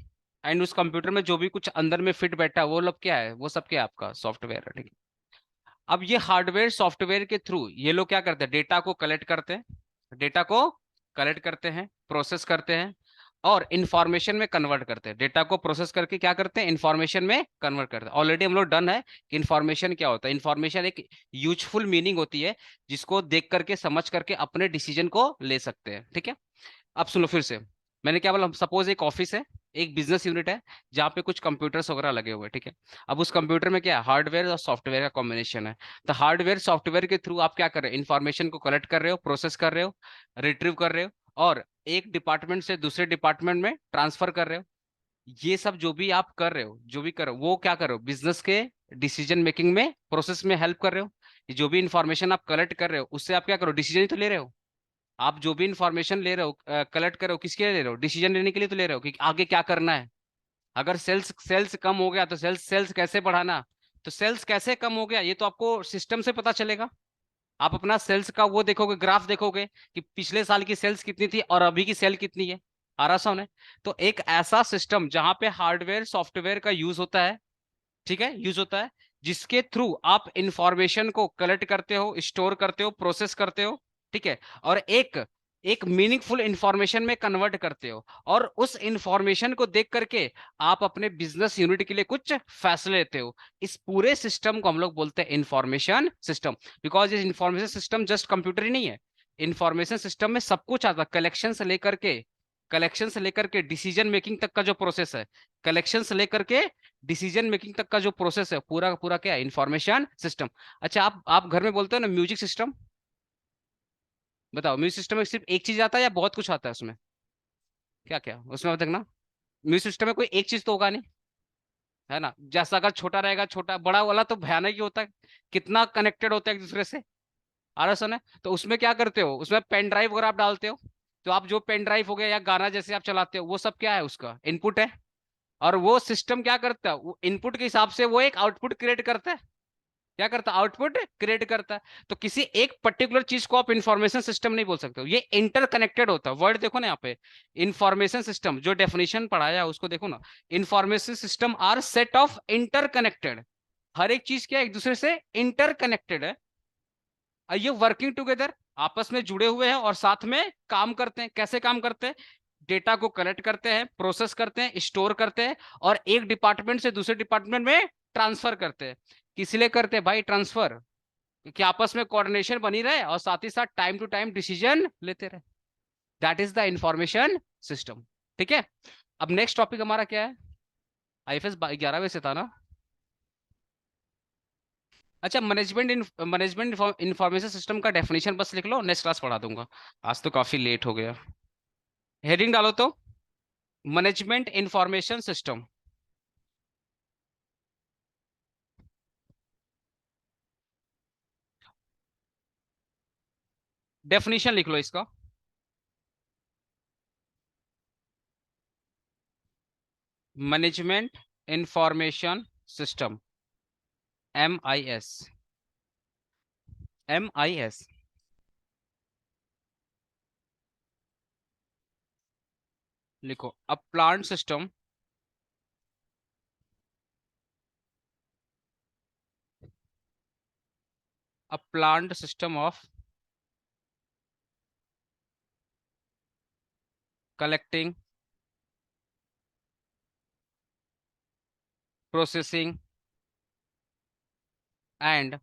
and उस कंप्यूटर में जो भी कुछ अंदर में फिट बैठा है वो लोग क्या है, वो सब क्या है, आपका सॉफ्टवेयर है, ठीक है। अब ये हार्डवेयर सॉफ्टवेयर के थ्रू ये लोग क्या करते हैं, डेटा को कलेक्ट करते हैं, डेटा को कलेक्ट करते हैं, प्रोसेस करते हैं और इंफॉर्मेशन में कन्वर्ट करते हैं। डेटा को प्रोसेस करके क्या करते हैं, इंफॉर्मेशन में कन्वर्ट करते हैं। ऑलरेडी हम लोग डन है कि इंफॉर्मेशन क्या होता है। इंफॉर्मेशन एक यूजफुल मीनिंग होती है, जिसको देख करके समझ करके अपने डिसीजन को ले सकते हैं, ठीक है। अब सुनो फिर से, मैंने क्या बोला, सपोज एक ऑफिस है, एक बिजनेस यूनिट है, जहाँ पे कुछ कंप्यूटर्स वगैरह लगे हुए हैं, ठीक है। अब उस कंप्यूटर में क्या है, हार्डवेयर और सॉफ्टवेयर का कॉम्बिनेशन है। तो हार्डवेयर सॉफ्टवेयर के थ्रू आप क्या कर रहे हो, इन्फॉर्मेशन को कलेक्ट कर रहे हो, प्रोसेस कर रहे हो, रिट्रीव कर रहे हो और एक डिपार्टमेंट से दूसरे डिपार्टमेंट में ट्रांसफर कर रहे हो। ये सब जो भी आप कर रहे हो, जो भी कर रहे हो, वो क्या कर रहे हो, बिजनेस के डिसीजन मेकिंग में, प्रोसेस में हेल्प कर रहे हो। ये जो भी इंफॉर्मेशन आप कलेक्ट कर रहे हो, उससे आप क्या करो, डिसीजन ही तो ले रहे हो। आप जो भी इंफॉर्मेशन ले रहे हो, कलेक्ट कर रहे हो, किसके लिए ले रहे हो, डिसीजन लेने के लिए तो ले रहे हो कि आगे क्या करना है। अगर सेल्स सेल्स कम हो गया तो सेल्स सेल्स कैसे बढ़ाना, तो सेल्स कैसे कम हो गया ये तो आपको सिस्टम से पता चलेगा। आप अपना सेल्स का वो देखोगे, ग्राफ देखोगे कि पिछले साल की सेल्स कितनी थी और अभी की सेल कितनी है, आराम है। तो एक ऐसा सिस्टम जहां पे हार्डवेयर सॉफ्टवेयर का यूज होता है, ठीक है, यूज होता है, जिसके थ्रू आप इंफॉर्मेशन को कलेक्ट करते हो, स्टोर करते हो, प्रोसेस करते हो, ठीक है, और एक एक मीनिंगफुल इंफॉर्मेशन में कन्वर्ट करते हो। और उस इंफॉर्मेशन को देख करके आप अपने बिजनेस यूनिट के लिए कुछ फैसले लेते हो। इस पूरे सिस्टम को हम लोग बोलते हैं इंफॉर्मेशन सिस्टम। बिकॉज ये इंफॉर्मेशन सिस्टम जस्ट कंप्यूटर ही नहीं है। इंफॉर्मेशन सिस्टम में सब कुछ आता है, कलेक्शन से लेकर के डिसीजन मेकिंग तक का जो प्रोसेस है, कलेक्शन से लेकर के डिसीजन मेकिंग तक का जो प्रोसेस है, पूरा का पूरा क्या है, इंफॉर्मेशन सिस्टम। अच्छा, आप घर में बोलते हो ना म्यूजिक सिस्टम, बताओ म्यूजिक सिस्टम में सिर्फ एक चीज आता है या बहुत कुछ आता है उसमें, क्या क्या उसमें अब देखना। म्यूजिक सिस्टम में कोई एक चीज तो होगा नहीं, है ना। जैसा अगर छोटा रहेगा, छोटा बड़ा वाला तो भयानक ही होता है, कितना कनेक्टेड होता है एक दूसरे से। आ रहा सुन है, तो उसमें क्या करते हो, उसमें पेन ड्राइव वगैरह आप डालते हो। तो आप जो पेन ड्राइव हो गया या गाना जैसे आप चलाते हो, वो सब क्या है, उसका इनपुट है। और वो सिस्टम क्या करता है, वो इनपुट के हिसाब से वो एक आउटपुट क्रिएट करता है। क्या करता है, आउटपुट क्रिएट करता है। तो किसी एक पर्टिकुलर चीज को आप इंफॉर्मेशन सिस्टम नहीं बोल सकते हो, ये इंटरकनेक्टेड होता है। वर्ड देखो ना यहाँ पे, इंफॉर्मेशन सिस्टम जो डेफिनेशन पढ़ाया है उसको देखो ना। Information system are set of interconnected, हर एक चीज क्या एक दूसरे से इंटरकनेक्टेड है। ये वर्किंग टुगेदर, आपस में जुड़े हुए हैं और साथ में काम करते हैं। कैसे काम करते हैं, डेटा को कलेक्ट करते हैं, प्रोसेस करते हैं, स्टोर करते हैं और एक डिपार्टमेंट से दूसरे डिपार्टमेंट में ट्रांसफर करते हैं। किस लिए करते हैं भाई ट्रांसफर, कि आपस में कोऑर्डिनेशन बनी रहे और साथ ही साथ टाइम टू टाइम डिसीजन लेते रहे। That is the information system, ठीक है। अब नेक्स्ट टॉपिक हमारा क्या है, आईएफएस 11वें से था ना। अच्छा, मैनेजमेंट इंफॉर्मेशन सिस्टम का डेफिनेशन बस लिख लो, नेक्स्ट क्लास पढ़ा दूंगा। आज तो काफी लेट हो गया। हेडिंग डालो तो, मैनेजमेंट इंफॉर्मेशन सिस्टम। डेफिनेशन लिख लो इसका। Management information system, MIS। MIS। लिखो, a plant system, a plant system of collecting, processing and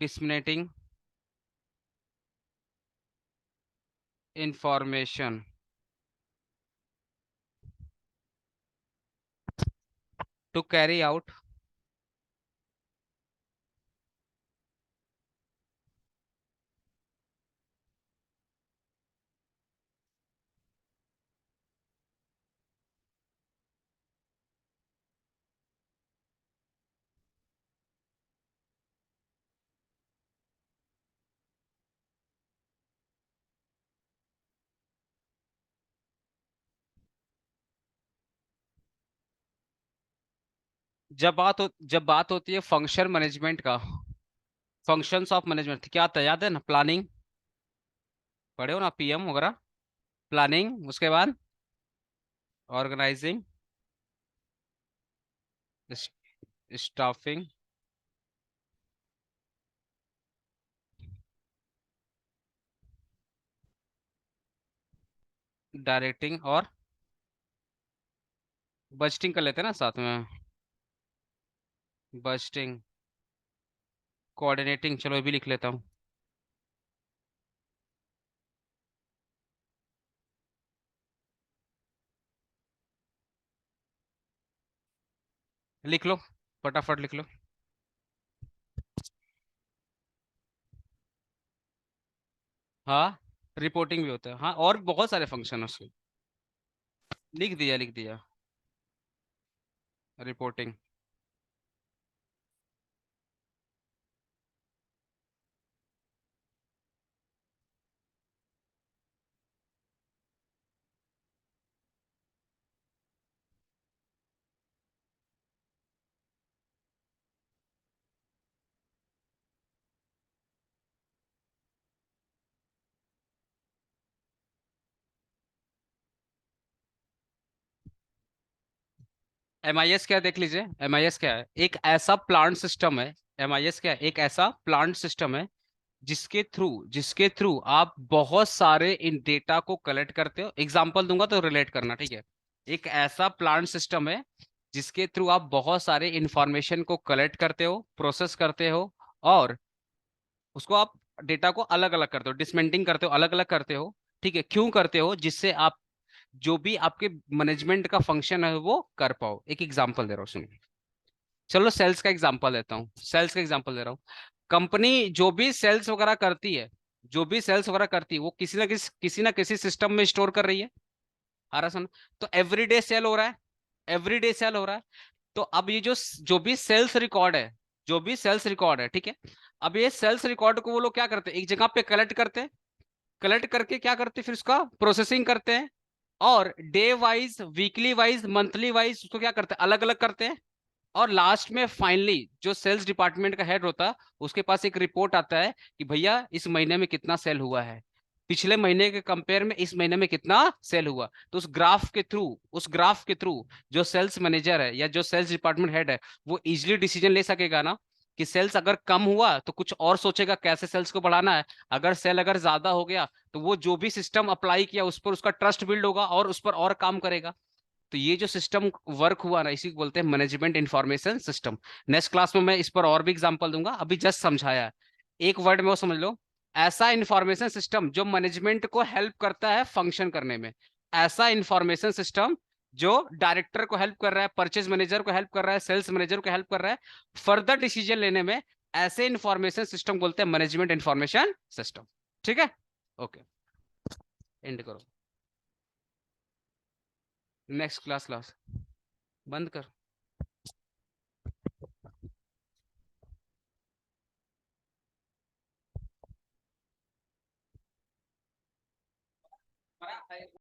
disseminating information to carry out जब बात होती है फंक्शन मैनेजमेंट का, फंक्शंस ऑफ मैनेजमेंट क्या आता है, याद है ना? प्लानिंग, पढ़े हो ना, PM वगैरह। प्लानिंग, उसके बाद ऑर्गेनाइजिंग, स्टाफिंग, डायरेक्टिंग और बजटिंग कर लेते हैं ना साथ में। बजटिंग, कोऑर्डिनेटिंग, चलो ये भी लिख लेता हूँ। लिख लो, फटाफट लिख लो। हाँ, रिपोर्टिंग भी होता है, हाँ, और बहुत सारे फंक्शन है उसके। लिख दिया, लिख दिया। रिपोर्टिंग। MIS क्या है देख लीजिए। MIS क्या है? एक ऐसा प्लांट सिस्टम है। MIS क्या है? एक ऐसा प्लांट सिस्टम है जिसके थ्रू आप बहुत सारे इन डेटा को कलेक्ट करते हो। एग्जांपल दूंगा तो रिलेट करना, ठीक है? एक ऐसा प्लांट सिस्टम है जिसके थ्रू आप बहुत सारे इंफॉर्मेशन को कलेक्ट करते हो, प्रोसेस करते हो, और उसको आप डेटा को अलग अलग करते हो, डिसमेंटिंग करते हो, अलग अलग करते हो। ठीक है, क्यों करते हो? जिससे आप जो भी आपके मैनेजमेंट का फंक्शन है वो कर पाओ। एक एग्जांपल दे रहा हूँ, सुनिए। चलो सेल्स का एग्जांपल देता हूँ, सेल्स का एग्जांपल दे रहा हूँ। कंपनी जो भी सेल्स वगैरह करती है, जो भी सेल्स वगैरह करती है, वो किसी ना किसी सिस्टम में स्टोर कर रही है। आ रहा सुन? तो एवरीडे सेल हो रहा है, एवरीडे सेल हो रहा है। तो अब ये जो भी सेल्स रिकॉर्ड है, जो भी सेल्स रिकॉर्ड है, ठीक है, अब ये सेल्स रिकॉर्ड को वो लोग क्या करते हैं, एक जगह पे कलेक्ट करते हैं। कलेक्ट करके क्या करते हैं, फिर उसका प्रोसेसिंग करते हैं, और day wise, weekly wise, monthly wise उसको क्या करते हैं, अलग अलग करते हैं। और लास्ट में फाइनली जो सेल्स डिपार्टमेंट का हेड होता है, उसके पास एक रिपोर्ट आता है कि भैया इस महीने में कितना सेल हुआ है, पिछले महीने के कंपेयर में इस महीने में कितना सेल हुआ। तो उस ग्राफ के थ्रू जो सेल्स मैनेजर है या जो सेल्स डिपार्टमेंट हेड है, वो इजिली डिसीजन ले सकेगा ना, कि सेल्स अगर कम हुआ तो कुछ और सोचेगा कैसे सेल्स को बढ़ाना है। अगर ज्यादा हो गया तो वो जो भी सिस्टम अप्लाई किया उस पर उसका ट्रस्ट बिल्ड होगा और उस पर और काम करेगा। तो ये जो सिस्टम वर्क हुआ ना, इसी को बोलते हैं management information system. Next class में मैं इस पर और भी एग्जांपल दूंगा, अभी जस्ट समझाया है। एक वर्ड में वो समझ लो, ऐसा इंफॉर्मेशन सिस्टम जो मैनेजमेंट को हेल्प करता है फंक्शन करने में। ऐसा इंफॉर्मेशन सिस्टम जो डायरेक्टर को हेल्प कर रहा है, परचेज मैनेजर को हेल्प कर रहा है, सेल्स मैनेजर को हेल्प कर रहा है फर्दर डिसीजन लेने में। ऐसे इंफॉर्मेशन सिस्टम बोलते हैं मैनेजमेंट इंफॉर्मेशन सिस्टम। ठीक है, ओके, एंड करो। नेक्स्ट क्लास क्लास बंद कर।